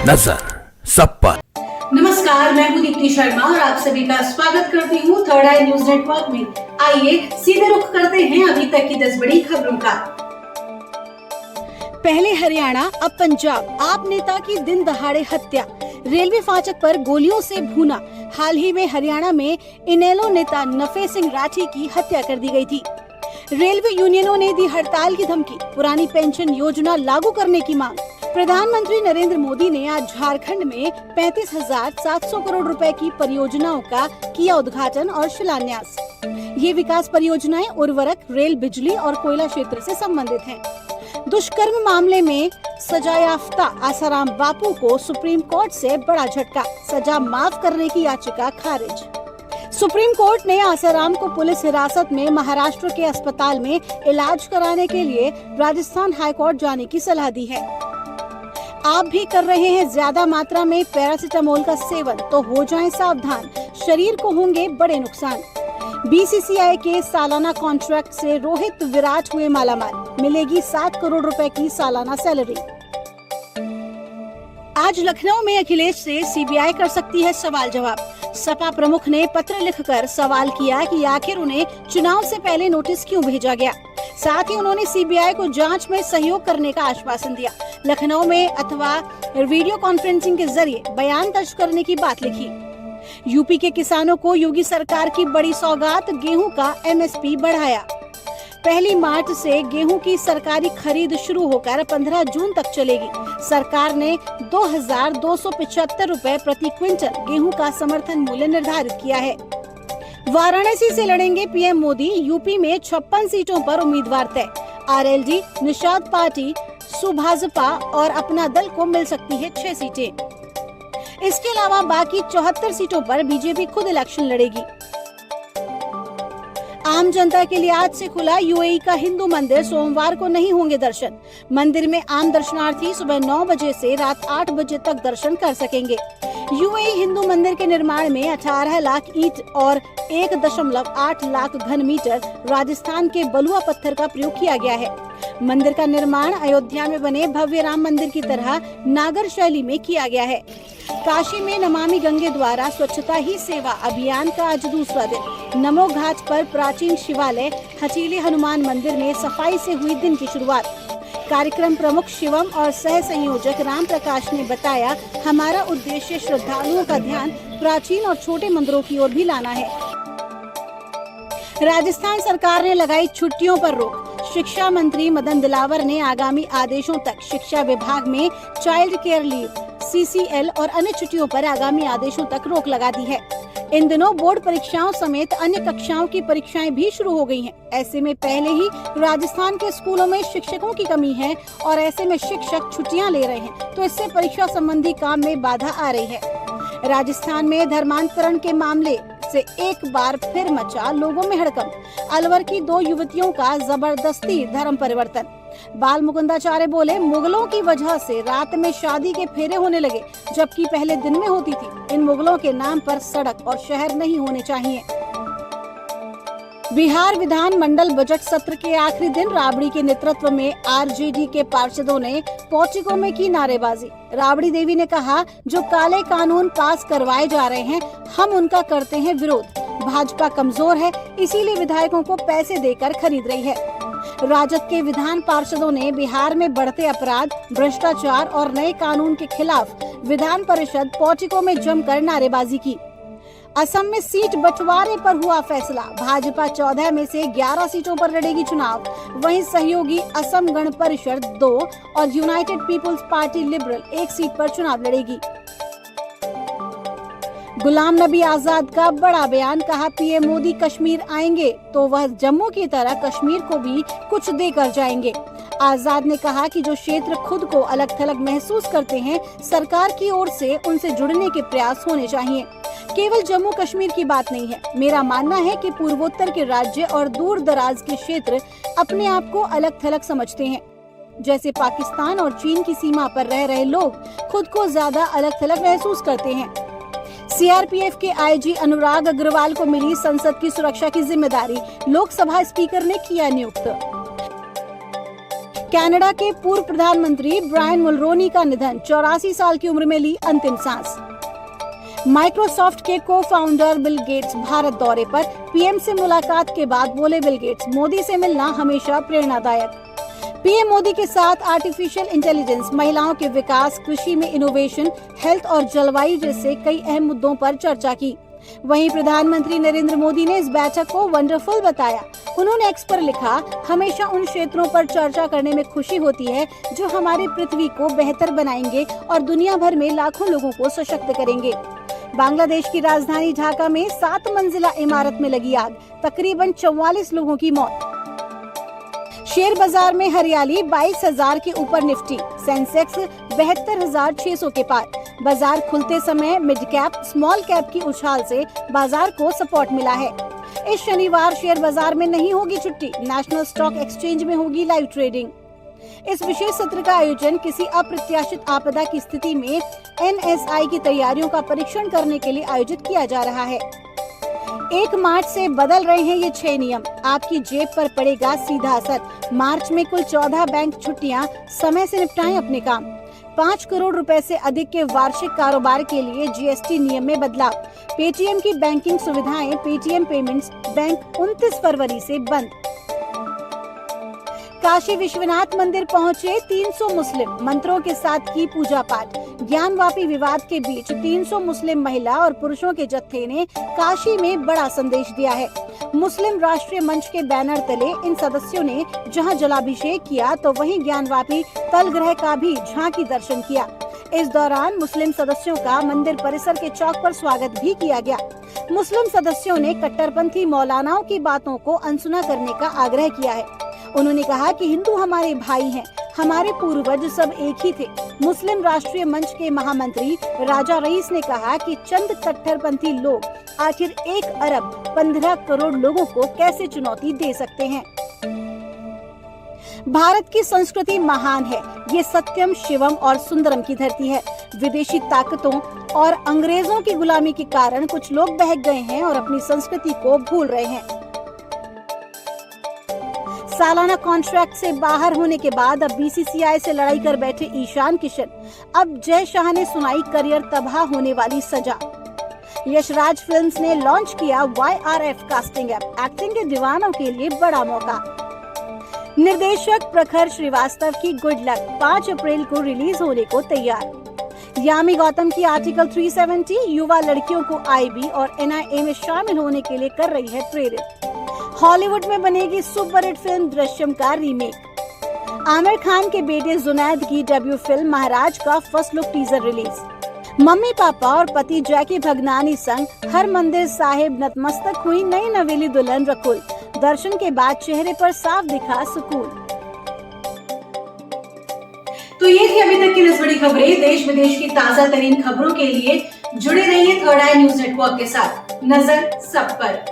नजर सब पर। नमस्कार, मैं हूं दीप्ति शर्मा और आप सभी का स्वागत करती हूं थर्ड आई न्यूज नेटवर्क में। आइए सीधे रुख करते हैं अभी तक की 10 बड़ी खबरों का। पहले हरियाणा अब पंजाब, आप नेता की दिन दहाड़े हत्या, रेलवे फाटक पर गोलियों से भूना। हाल ही में हरियाणा में इनेलो नेता नफे सिंह राठी की हत्या कर दी गई थी। रेलवे यूनियनों ने दी हड़ताल की धमकी, पुरानी पेंशन योजना लागू करने की मांग। प्रधानमंत्री नरेंद्र मोदी ने आज झारखंड में 35,700 करोड़ रुपए की परियोजनाओं का किया उद्घाटन और शिलान्यास। ये विकास परियोजनाएं उर्वरक, रेल, बिजली और कोयला क्षेत्र से संबंधित हैं। दुष्कर्म मामले में सजायाफ्ता आसाराम बापू को सुप्रीम कोर्ट से बड़ा झटका, सजा माफ करने की याचिका खारिज। सुप्रीम कोर्ट ने आसाराम को पुलिस हिरासत में महाराष्ट्र के अस्पताल में इलाज कराने के लिए राजस्थान हाईकोर्ट जाने की सलाह दी है। आप भी कर रहे हैं ज्यादा मात्रा में पैरासिटामोल का सेवन तो हो जाएं सावधान, शरीर को होंगे बड़े नुकसान। बीसीसीआई के सालाना कॉन्ट्रैक्ट से रोहित विराट हुए मालामाल, मिलेगी 7 करोड़ रुपए की सालाना सैलरी। आज लखनऊ में अखिलेश से सीबीआई कर सकती है सवाल जवाब। सपा प्रमुख ने पत्र लिखकर सवाल किया कि आखिर उन्हें चुनाव से पहले नोटिस क्यों भेजा गया। साथ ही उन्होंने सीबीआई को जांच में सहयोग करने का आश्वासन दिया। लखनऊ में अथवा वीडियो कॉन्फ्रेंसिंग के जरिए बयान दर्ज करने की बात लिखी। यूपी के किसानों को योगी सरकार की बड़ी सौगात, गेहूं का एमएसपी बढ़ाया। 1 मार्च से गेहूं की सरकारी खरीद शुरू होकर 15 जून तक चलेगी। सरकार ने 2,275 रुपए प्रति क्विंटल गेहूं का समर्थन मूल्य निर्धारित किया है। वाराणसी से लड़ेंगे पीएम मोदी, यूपी में 56 सीटों पर उम्मीदवार तय। आरएलडी, निषाद पार्टी, सुभाजपा और अपना दल को मिल सकती है 6 सीटें। इसके अलावा बाकी 74 सीटों पर बीजेपी खुद इलेक्शन लड़ेगी। आम जनता के लिए आज से खुला यूएई का हिंदू मंदिर, सोमवार को नहीं होंगे दर्शन। मंदिर में आम दर्शनार्थी सुबह 9 बजे से रात 8 बजे तक दर्शन कर सकेंगे। यूएई हिंदू मंदिर के निर्माण में 18 लाख ईंट और 1.8 लाख घन मीटर राजस्थान के बलुआ पत्थर का प्रयोग किया गया है। मंदिर का निर्माण अयोध्या में बने भव्य राम मंदिर की तरह नागर शैली में किया गया है। काशी में नमामि गंगे द्वारा स्वच्छता ही सेवा अभियान का आज दूसरा दिन। नमो घाट पर प्राचीन शिवालय हचीले हनुमान मंदिर में सफाई से हुई दिन की शुरुआत। कार्यक्रम प्रमुख शिवम और सह संयोजक राम प्रकाश ने बताया, हमारा उद्देश्य श्रद्धालुओं का ध्यान प्राचीन और छोटे मंदिरों की ओर भी लाना है। राजस्थान सरकार ने लगाई छुट्टियों पर रोक। शिक्षा मंत्री मदन दिलावर ने आगामी आदेशों तक शिक्षा विभाग में चाइल्ड केयर लीव, सीसीएल और अन्य छुट्टियों पर आगामी आदेशों तक रोक लगा दी है। इन दिनों बोर्ड परीक्षाओं समेत अन्य कक्षाओं की परीक्षाएं भी शुरू हो गई हैं। ऐसे में पहले ही राजस्थान के स्कूलों में शिक्षकों की कमी है और ऐसे में शिक्षक छुट्टियां ले रहे हैं, तो इससे परीक्षा संबंधी काम में बाधा आ रही है। राजस्थान में धर्मांतरण के मामले से एक बार फिर मचा लोगों में हड़कंप। अलवर की 2 युवतियों का जबरदस्ती धर्म परिवर्तन। बाल मुकुंदाचार्य बोले, मुगलों की वजह से रात में शादी के फेरे होने लगे, जबकि पहले दिन में होती थी। इन मुगलों के नाम पर सड़क और शहर नहीं होने चाहिए। बिहार विधान मंडल बजट सत्र के आखिरी दिन राबड़ी के नेतृत्व में आरजेडी के पार्षदों ने पोर्टिको में की नारेबाजी। राबड़ी देवी ने कहा, जो काले कानून पास करवाए जा रहे हैं, हम उनका करते हैं विरोध। भाजपा कमजोर है, इसीलिए विधायकों को पैसे देकर खरीद रही है। राजद के विधान पार्षदों ने बिहार में बढ़ते अपराध, भ्रष्टाचार और नए कानून के खिलाफ विधान परिषद पोर्टिको में जमकर नारेबाजी की। असम में सीट बंटवारे पर हुआ फैसला। भाजपा 14 में से 11 सीटों पर लड़ेगी चुनाव। वहीं सहयोगी असम गण परिषद 2 और United People's Party Liberal 1 seat पर चुनाव लड़ेगी। गुलाम नबी आजाद का बड़ा बयान, कहा पीएम मोदी कश्मीर आएंगे तो वह जम्मू की तरह कश्मीर को भी कुछ देकर जाएंगे। आजाद ने कहा कि जो क्षेत्र खुद को अलग थलग महसूस करते हैं, सरकार की ओर से उनसे जुड़ने के प्रयास होने चाहिए। केवल जम्मू कश्मीर की बात नहीं है। मेरा मानना है कि पूर्वोत्तर के राज्य और दूर दराज के क्षेत्र अपने आप को अलग थलग समझते हैं। जैसे पाकिस्तान और चीन की सीमा पर रह रहे लोग खुद को ज्यादा अलग थलग महसूस करते हैं। सीआरपीएफ के आईजी अनुराग अग्रवाल को मिली संसद की सुरक्षा की जिम्मेदारी, लोकसभा स्पीकर ने किया नियुक्त। कनाडा के पूर्व प्रधानमंत्री ब्रायन मुलरोनी का निधन, 84 साल की उम्र में ली अंतिम सांस। माइक्रोसॉफ्ट के को फाउंडर बिल गेट्स भारत दौरे पर, पीएम से मुलाकात के बाद बोले बिल गेट्स, मोदी से मिलना हमेशा प्रेरणादायक। पीएम मोदी के साथ आर्टिफिशियल इंटेलिजेंस, महिलाओं के विकास, कृषि में इनोवेशन, हेल्थ और जलवायु जैसे कई अहम मुद्दों पर चर्चा की। वहीं प्रधानमंत्री नरेंद्र मोदी ने इस बैठक को वंडरफुल बताया। उन्होंने एक्स पर लिखा, हमेशा उन क्षेत्रों पर चर्चा करने में खुशी होती है जो हमारी पृथ्वी को बेहतर बनाएंगे और दुनिया भर में लाखों लोगों को सशक्त करेंगे। बांग्लादेश की राजधानी ढाका में 7 मंजिला इमारत में लगी आग, तकरीबन 44 लोगों की मौत। शेयर बाजार में हरियाली, 22,000 के ऊपर निफ्टी, सेंसेक्स 72,600 के पार। बाजार खुलते समय मिड कैप, स्मॉल कैप की उछाल से बाजार को सपोर्ट मिला है। इस शनिवार शेयर बाजार में नहीं होगी छुट्टी, नेशनल स्टॉक एक्सचेंज में होगी लाइव ट्रेडिंग। इस विशेष सत्र का आयोजन किसी अप्रत्याशित आपदा की स्थिति में NSI की तैयारियों का परीक्षण करने के लिए आयोजित किया जा रहा है। 1 मार्च से बदल रहे हैं ये 6 नियम, आपकी जेब पर पड़ेगा सीधा असर। मार्च में कुल 14 बैंक छुट्टियां, समय से निपटाएं अपने काम। 5 करोड़ रुपए से अधिक के वार्षिक कारोबार के लिए GST नियम में बदलाव। पेटीएम की बैंकिंग सुविधाएं, पेटीएम पेमेंट्स बैंक 29 फरवरी से बंद। काशी विश्वनाथ मंदिर पहुंचे 300 मुस्लिम, मंत्रों के साथ की पूजा पाठ। ज्ञानवापी विवाद के बीच 300 मुस्लिम महिला और पुरुषों के जत्थे ने काशी में बड़ा संदेश दिया है। मुस्लिम राष्ट्रीय मंच के बैनर तले इन सदस्यों ने जहां जलाभिषेक किया तो वहीं ज्ञानवापी तलग्रह का भी झांकी दर्शन किया। इस दौरान मुस्लिम सदस्यों का मंदिर परिसर के चौक पर स्वागत भी किया गया। मुस्लिम सदस्यों ने कट्टरपंथी मौलानाओं की बातों को अनसुना करने का आग्रह किया है। उन्होंने कहा कि हिंदू हमारे भाई हैं, हमारे पूर्वज सब एक ही थे। मुस्लिम राष्ट्रीय मंच के महामंत्री राजा रईस ने कहा कि चंद कट्टरपंथी लोग आखिर 1 अरब 15 करोड़ लोगों को कैसे चुनौती दे सकते हैं। भारत की संस्कृति महान है, ये सत्यम, शिवम और सुंदरम की धरती है। विदेशी ताकतों और अंग्रेजों की गुलामी के कारण कुछ लोग बहक गए हैं और अपनी संस्कृति को भूल रहे हैं। सालाना कॉन्ट्रैक्ट से बाहर होने के बाद अब BCCI से लड़ाई कर बैठे ईशान किशन। अब जय शाह ने सुनाई करियर तबाह होने वाली सजा। यशराज फिल्म्स ने लॉन्च किया YRF कास्टिंग ऐप, एक्टिंग के दीवानों के लिए बड़ा मौका। निर्देशक प्रखर श्रीवास्तव की गुड लक 5 अप्रैल को रिलीज होने को तैयार। यामी गौतम की आर्टिकल 370 युवा लड़कियों को IB और NIA में शामिल होने के लिए कर रही है प्रेरित। हॉलीवुड में बनेगी सुपरहिट फिल्म दृश्यम का रीमेक। आमिर खान के बेटे जुनैद की डेब्यू फिल्म महाराज का first look teaser release. Mummy papa और पति जैकी भगनानी संग हरमंदिर साहिब नतमस्तक हुई नई नवेली दुल्हन रकुल। दर्शन के बाद चेहरे पर साफ दिखा सुकून। तो ये थी अभी तक की 10 बड़ी खबरें। देश विदेश की ताजा तरीन खबरों के लिए जुड़े रहिए थर्ड आई न्यूज नेटवर्क के साथ। नजर सब पर।